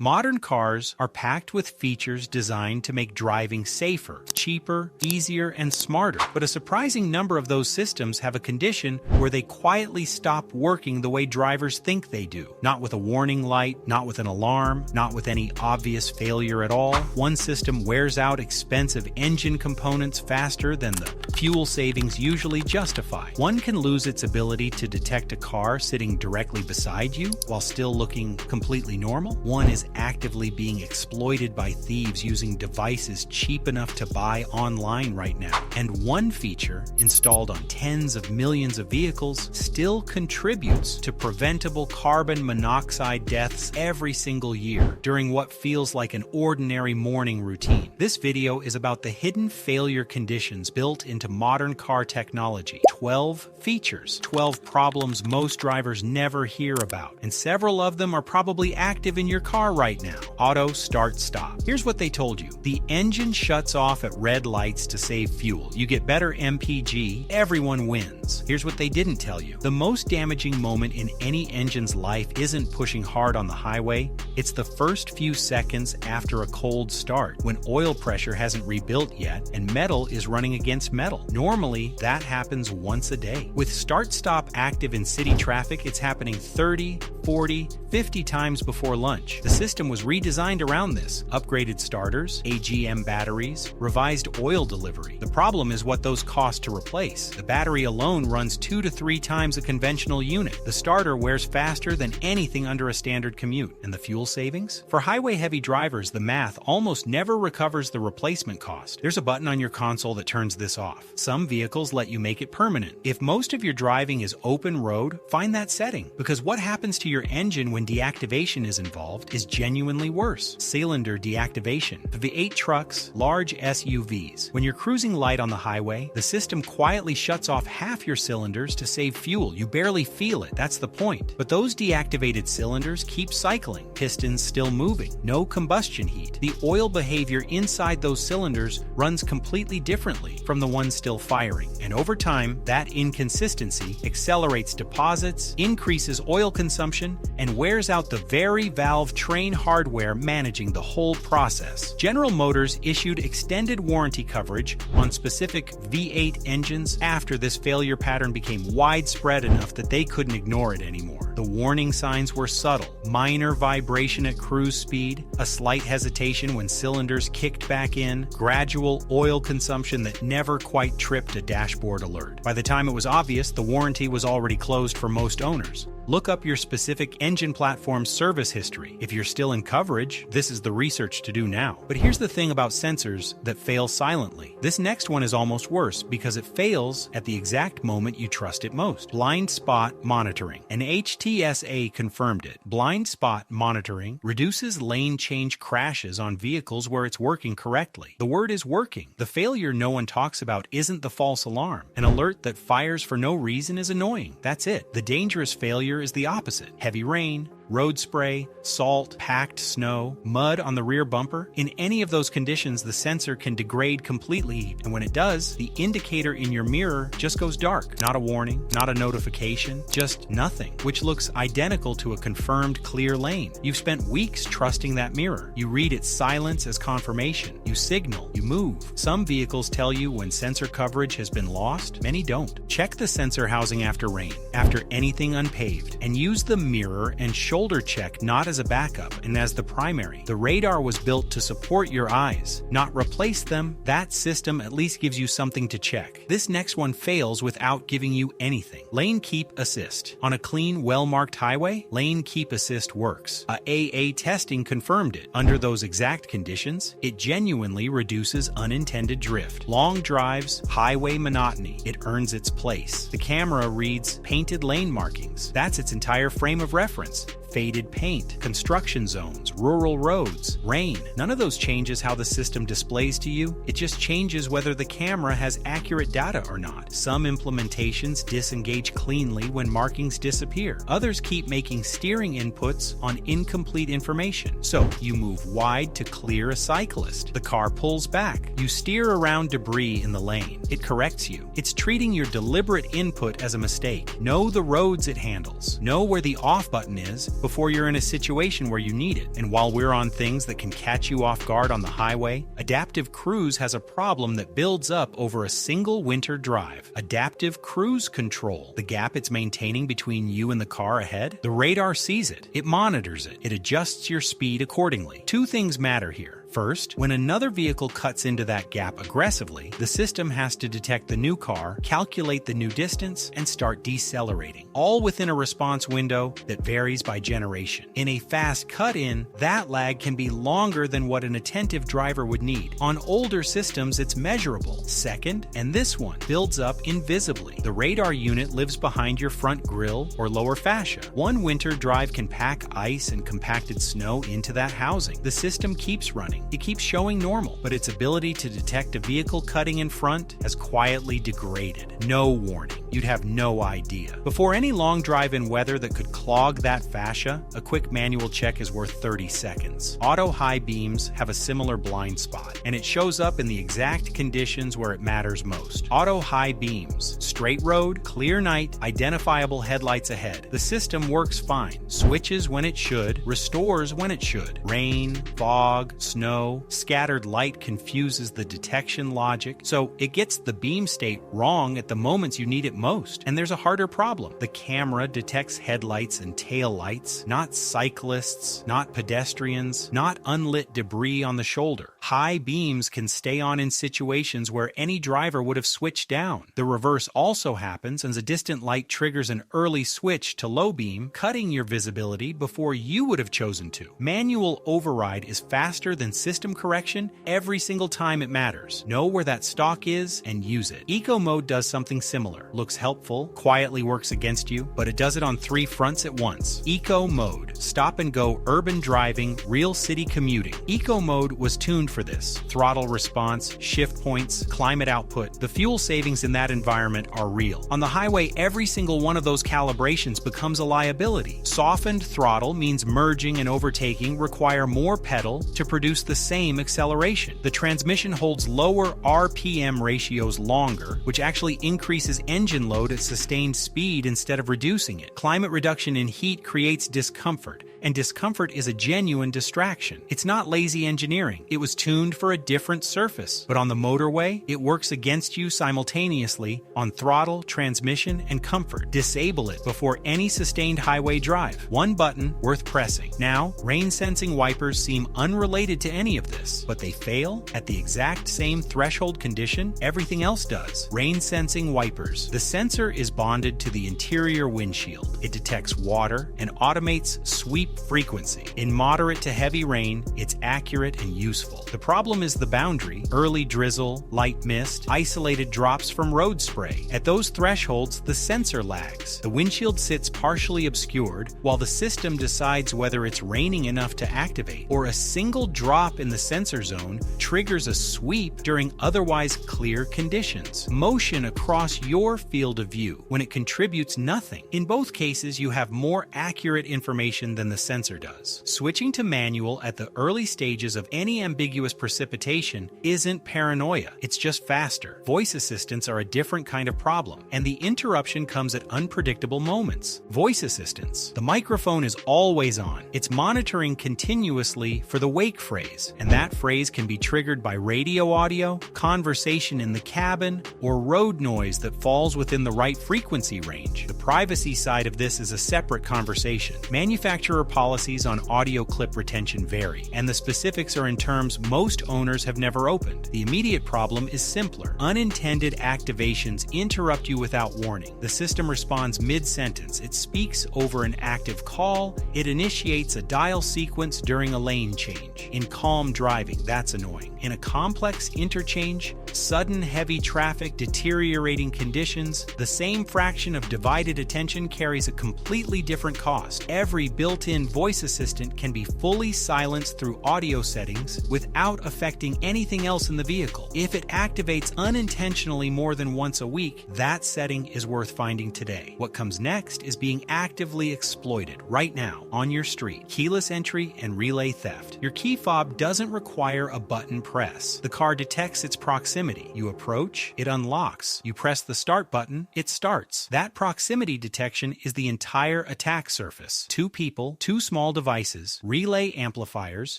Modern cars are packed with features designed to make driving safer, cheaper, easier, and smarter. But a surprising number of those systems have a condition where they quietly stop working the way drivers think they do. Not with a warning light, not with an alarm, not with any obvious failure at all. One system wears out expensive engine components faster than the fuel savings usually justify. One can lose its ability to detect a car sitting directly beside you while still looking completely normal. One is actively being exploited by thieves using devices cheap enough to buy online right now. And one feature, installed on tens of millions of vehicles, still contributes to preventable carbon monoxide deaths every single year during what feels like an ordinary morning routine. This video is about the hidden failure conditions built into modern car technology. 12 features, 12 problems most drivers never hear about, and several of them are probably active in your car right now. Auto start stop. Here's what they told you. The engine shuts off at red lights to save fuel. You get better MPG, everyone wins. Here's what they didn't tell you. The most damaging moment in any engine's life isn't pushing hard on the highway. It's the first few seconds after a cold start, when oil pressure hasn't rebuilt yet and metal is running against metal. Normally, that happens once a day. With start-stop active in city traffic, it's happening 30, 40, 50 times before lunch. The system was redesigned around this. Upgraded starters, AGM batteries, revised oil delivery. The problem is what those cost to replace. The battery alone runs 2 to 3 times a conventional unit. The starter wears faster than anything under a standard commute. And the fuel savings? For highway-heavy drivers, the math almost never recovers the replacement cost. There's a button on your console that turns this off. Some vehicles let you make it permanent. If most of your driving is open road, find that setting, because what happens to your engine when deactivation is involved is genuinely worse. Cylinder deactivation. For V8 trucks, large SUVs. When you're cruising light on the highway, the system quietly shuts off half your cylinders to save fuel. You barely feel it, that's the point. But those deactivated cylinders keep cycling, pistons still moving, no combustion heat. The oil behavior inside those cylinders runs completely differently from the ones still firing. And over time, that inconsistency accelerates deposits, increases oil consumption, and wears out the very valve train hardware managing the whole process. General Motors issued extended warranty coverage on specific V8 engines after this failure pattern became widespread enough that they couldn't ignore it anymore. The warning signs were subtle: minor vibration at cruise speed, a slight hesitation when cylinders kicked back in, gradual oil consumption that never quite tripped a dashboard alert. By the time it was obvious, the warranty was already closed for most owners. Look up your specific engine platform's service history. If you're still in coverage, this is the research to do now. But here's the thing about sensors that fail silently. This next one is almost worse because it fails at the exact moment you trust it most. Blind spot monitoring. An HTSA confirmed it. Blind spot monitoring reduces lane change crashes on vehicles where it's working correctly. The word is working. The failure no one talks about isn't the false alarm. An alert that fires for no reason is annoying. That's it. The dangerous failure is the opposite. Heavy rain, road spray, salt, packed snow, mud on the rear bumper. In any of those conditions, the sensor can degrade completely, and when it does, the indicator in your mirror just goes dark. Not a warning, not a notification, just nothing, which looks identical to a confirmed clear lane. You've spent weeks trusting that mirror. You read its silence as confirmation. You signal, you move. Some vehicles tell you when sensor coverage has been lost, many don't. Check the sensor housing after rain, after anything unpaved, and use the mirror and shoulder check not as a backup and as the primary. The radar was built to support your eyes, not replace them. That system at least gives you something to check. This next one fails without giving you anything. Lane Keep Assist. On a clean, well-marked highway, Lane Keep Assist works. AA testing confirmed it. Under those exact conditions, it genuinely reduces unintended drift. Long drives, highway monotony. It earns its place. The camera reads painted lane markings. That's its entire frame of reference. Faded paint, construction zones, rural roads, rain. None of those changes how the system displays to you. It just changes whether the camera has accurate data or not. Some implementations disengage cleanly when markings disappear. Others keep making steering inputs on incomplete information. So you move wide to clear a cyclist. The car pulls back. You steer around debris in the lane. It corrects you. It's treating your deliberate input as a mistake. Know the roads it handles. Know where the off button is before you're in a situation where you need it. And while we're on things that can catch you off guard on the highway, Adaptive Cruise has a problem that builds up over a single winter drive. Adaptive Cruise Control, the gap it's maintaining between you and the car ahead. The radar sees it, it monitors it, it adjusts your speed accordingly. Two things matter here. First, when another vehicle cuts into that gap aggressively, the system has to detect the new car, calculate the new distance, and start decelerating, all within a response window that varies by generation. In a fast cut-in, that lag can be longer than what an attentive driver would need. On older systems, it's measurable. Second, and this one, builds up invisibly. The radar unit lives behind your front grille or lower fascia. One winter drive can pack ice and compacted snow into that housing. The system keeps running. It keeps showing normal, but its ability to detect a vehicle cutting in front has quietly degraded. No warning. You'd have no idea. Before any long drive in weather that could clog that fascia, a quick manual check is worth 30 seconds. Auto high beams have a similar blind spot, and it shows up in the exact conditions where it matters most. Auto high beams, straight road, clear night, identifiable headlights ahead. The system works fine, switches when it should, restores when it should. Rain, fog, snow, scattered light confuses the detection logic, so it gets the beam state wrong at the moments you need it most. And there's a harder problem. The camera detects headlights and tail lights, not cyclists, not pedestrians, not unlit debris on the shoulder. High beams can stay on in situations where any driver would have switched down. The reverse also happens as a distant light triggers an early switch to low beam, cutting your visibility before you would have chosen to. Manual override is faster than system correction every single time it matters. Know where that stock is and use it. Eco mode does something similar. Looks helpful, quietly works against you, but it does it on 3 fronts at once. Eco mode. Stop and go urban driving, real city commuting. Eco mode was tuned for this. Throttle response, shift points, climate output. The fuel savings in that environment are real. On the highway, every single one of those calibrations becomes a liability. Softened throttle means merging and overtaking require more pedal to produce the same acceleration. The transmission holds lower RPM ratios longer, which actually increases engine load at sustained speed instead of reducing it. Climate reduction in heat creates discomfort, and discomfort is a genuine distraction. It's not lazy engineering. It was tuned for a different surface. But on the motorway, it works against you simultaneously on throttle, transmission, and comfort. Disable it before any sustained highway drive. One button worth pressing. Now, rain-sensing wipers seem unrelated to any of this, but they fail at the exact same threshold condition everything else does. Rain-sensing wipers. The sensor is bonded to the interior windshield. It detects water and automates sweep frequency. In moderate to heavy rain, it's accurate and useful. The problem is the boundary: early drizzle, light mist, isolated drops from road spray. At those thresholds, the sensor lags. The windshield sits partially obscured while the system decides whether it's raining enough to activate, or a single drop in the sensor zone triggers a sweep during otherwise clear conditions. Motion across your field of view when it contributes nothing. In both cases, you have more accurate information than the sensor does. Switching to manual at the early stages of any ambiguous precipitation isn't paranoia, it's just faster. Voice assistants are a different kind of problem, and the interruption comes at unpredictable moments. Voice assistants. The microphone is always on. It's monitoring continuously for the wake phrase, and that phrase can be triggered by radio audio, conversation in the cabin, or road noise that falls within the right frequency range. The privacy side of this is a separate conversation. Manufacturer policies on audio clip retention vary, and the specifics are in terms most owners have never opened. The immediate problem is simpler. Unintended activations interrupt you without warning. The system responds mid-sentence. It speaks over an active call. It initiates a dial sequence during a lane change. In calm driving, that's annoying. In a complex interchange, sudden heavy traffic, deteriorating conditions, the same fraction of divided attention carries a completely different cost. Every built-in voice assistant can be fully silenced through audio settings without affecting anything else in the vehicle. If it activates unintentionally more than once a week, that setting is worth finding today. What comes next is being actively exploited right now on your street. Keyless entry and relay theft. Your key fob doesn't require a button press. The car detects its proximity. You approach, it unlocks. You press the start button, it starts. That proximity detection is the entire attack surface. 2 people, 2 2 small devices, relay amplifiers,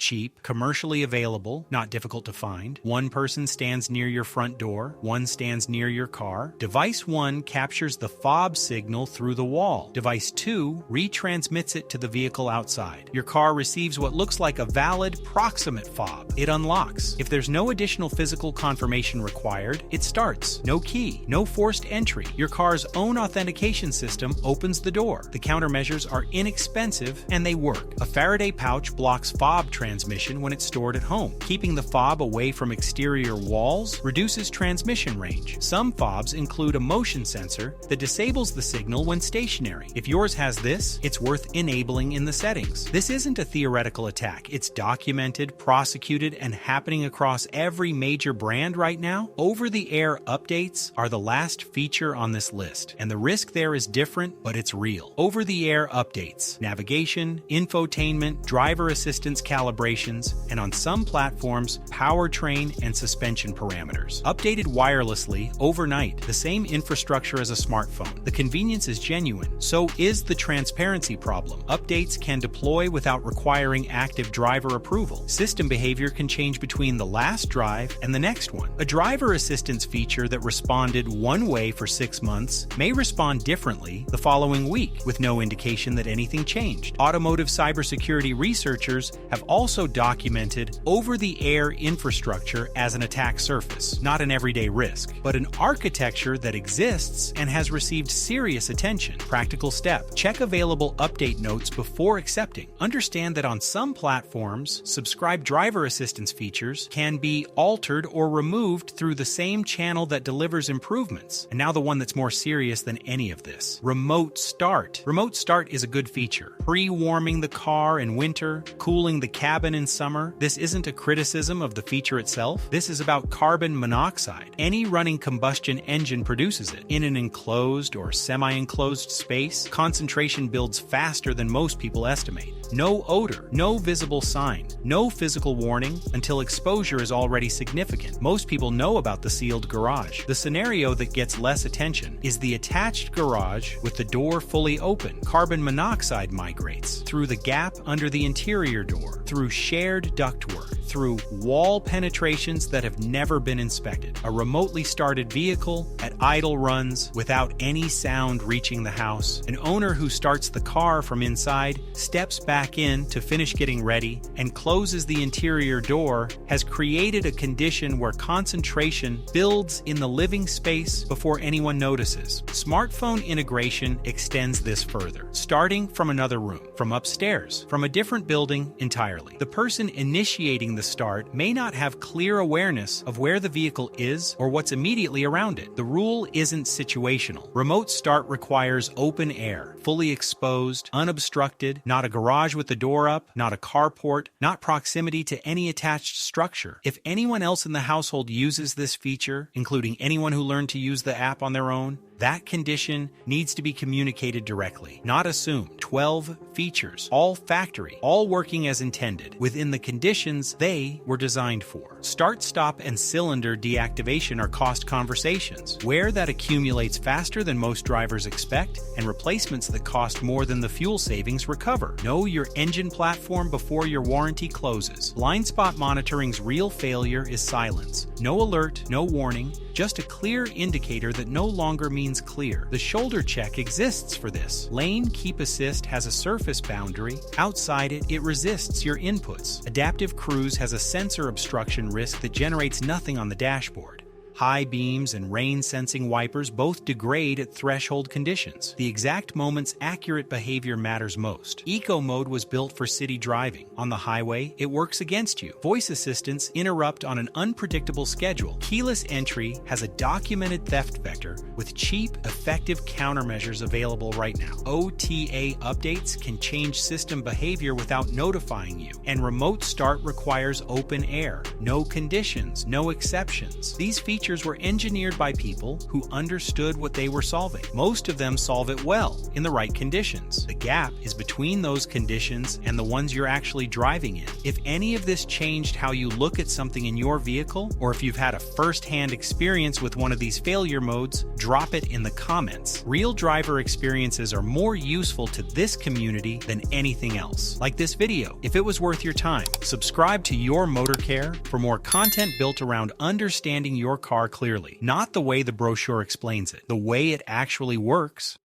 cheap, commercially available, not difficult to find. One person stands near your front door, one stands near your car. Device 1 captures the fob signal through the wall. Device 2 retransmits it to the vehicle outside. Your car receives what looks like a valid proximate fob. It unlocks. If there's no additional physical confirmation required, it starts. No key, no forced entry. Your car's own authentication system opens the door. The countermeasures are inexpensive and they work. A Faraday pouch blocks fob transmission when it's stored at home. Keeping the fob away from exterior walls reduces transmission range. Some fobs include a motion sensor that disables the signal when stationary. If yours has this, it's worth enabling in the settings. This isn't a theoretical attack. It's documented, prosecuted, and happening across every major brand right now. Over-the-air updates are the last feature on this list, and the risk there is different, but it's real. Over-the-air updates, navigation, infotainment, driver assistance calibrations, and on some platforms, powertrain and suspension parameters. Updated wirelessly overnight, the same infrastructure as a smartphone. The convenience is genuine. So is the transparency problem. Updates can deploy without requiring active driver approval. System behavior can change between the last drive and the next one. A driver assistance feature that responded one way for 6 months may respond differently the following week, with no indication that anything changed. Automotive cybersecurity researchers have also documented over-the-air infrastructure as an attack surface, not an everyday risk, but an architecture that exists and has received serious attention. Practical step: check available update notes before accepting. Understand that on some platforms, subscribed driver assistance features can be altered or removed through the same channel that delivers improvements. And now the one that's more serious than any of this: remote start. Remote start is a good feature. Pre-warming the car in winter, cooling the cabin in summer. This isn't a criticism of the feature itself. This is about carbon monoxide. Any running combustion engine produces it. In an enclosed or semi-enclosed space, concentration builds faster than most people estimate. No odor, no visible sign, no physical warning until exposure is already significant. Most people know about the sealed garage. The scenario that gets less attention is the attached garage with the door fully open. Carbon monoxide migrates through the gap under the interior door, through shared ductwork, through wall penetrations that have never been inspected. A remotely started vehicle at idle runs without any sound reaching the house. An owner who starts the car from inside, steps back in to finish getting ready, and closes the interior door has created a condition where concentration builds in the living space before anyone notices. Smartphone integration extends this further, starting from another room, from upstairs, from a different building entirely. The person initiating the start may not have clear awareness of where the vehicle is or what's immediately around it. The rule isn't situational. Remote start requires open air, fully exposed, unobstructed, not a garage with the door up, not a carport, not proximity to any attached structure. If anyone else in the household uses this feature, including anyone who learned to use the app on their own, that condition needs to be communicated directly, not assumed. 12 features, all factory, all working as intended, within the conditions they were designed for. Start, stop, and cylinder deactivation are cost conversations. Wear that accumulates faster than most drivers expect, and replacements that cost more than the fuel savings recover. Know your engine platform before your warranty closes. Blind spot monitoring's real failure is silence. No alert, no warning, just a clear indicator that no longer means clear. The shoulder check exists for this. Lane keep assist has a surface boundary. Outside it, it resists your inputs. Adaptive cruise has a sensor obstruction risk that generates nothing on the dashboard. High beams and rain-sensing wipers both degrade at threshold conditions. The exact moment's accurate behavior matters most. Eco mode was built for city driving. On the highway, it works against you. Voice assistants interrupt on an unpredictable schedule. Keyless entry has a documented theft vector with cheap, effective countermeasures available right now. OTA updates can change system behavior without notifying you. And remote start requires open air. No conditions, no exceptions. These features features were engineered by people who understood what they were solving. Most of them solve it well, in the right conditions. The gap is between those conditions and the ones you're actually driving in. If any of this changed how you look at something in your vehicle, or if you've had a first-hand experience with one of these failure modes, drop it in the comments. Real driver experiences are more useful to this community than anything else. Like this video, if it was worth your time. Subscribe to Your Motor Care for more content built around understanding your car clearly, not the way the brochure explains it, the way it actually works.